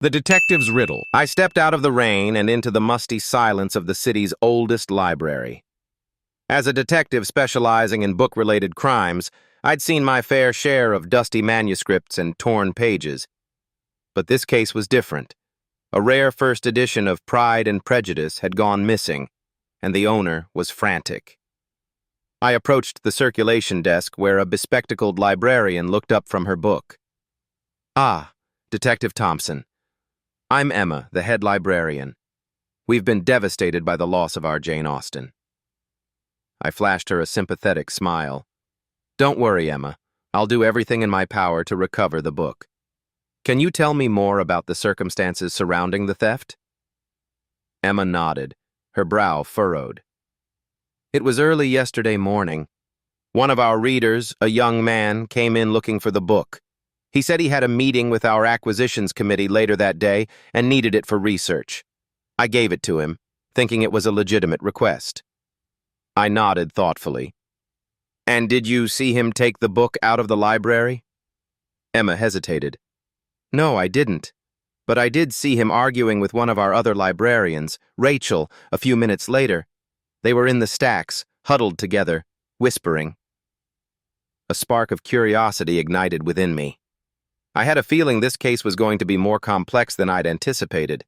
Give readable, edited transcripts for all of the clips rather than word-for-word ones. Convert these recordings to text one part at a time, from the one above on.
The detective's riddle. I stepped out of the rain and into the musty silence of the city's oldest library. As a detective specializing in book-related crimes, I'd seen my fair share of dusty manuscripts and torn pages. But this case was different. A rare first edition of Pride and Prejudice had gone missing, and the owner was frantic. I approached the circulation desk where a bespectacled librarian looked up from her book. "Ah, Detective Thompson. I'm Emma, the head librarian. We've been devastated by the loss of our Jane Austen." I flashed her a sympathetic smile. "Don't worry, Emma. I'll do everything in my power to recover the book. Can you tell me more about the circumstances surrounding the theft?" Emma nodded, her brow furrowed. "It was early yesterday morning. One of our readers, a young man, came in looking for the book. He said he had a meeting with our acquisitions committee later that day and needed it for research. I gave it to him, thinking it was a legitimate request." I nodded thoughtfully. "And did you see him take the book out of the library?" Emma hesitated. "No, I didn't. But I did see him arguing with one of our other librarians, Rachel, a few minutes later. They were in the stacks, huddled together, whispering." A spark of curiosity ignited within me. I had a feeling this case was going to be more complex than I'd anticipated.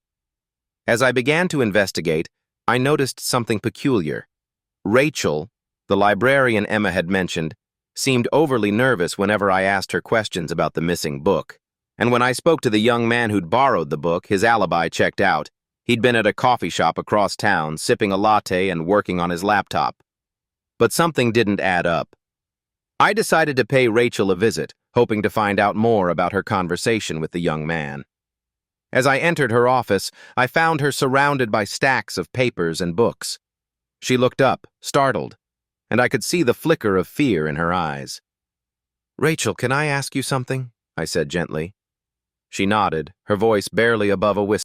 As I began to investigate, I noticed something peculiar. Rachel, the librarian Emma had mentioned, seemed overly nervous whenever I asked her questions about the missing book. And when I spoke to the young man who'd borrowed the book, his alibi checked out. He'd been at a coffee shop across town, sipping a latte and working on his laptop. But something didn't add up. I decided to pay Rachel a visit, hoping to find out more about her conversation with the young man. As I entered her office, I found her surrounded by stacks of papers and books. She looked up, startled, and I could see the flicker of fear in her eyes. "Rachel, can I ask you something?" I said gently. She nodded, her voice barely above a whisper.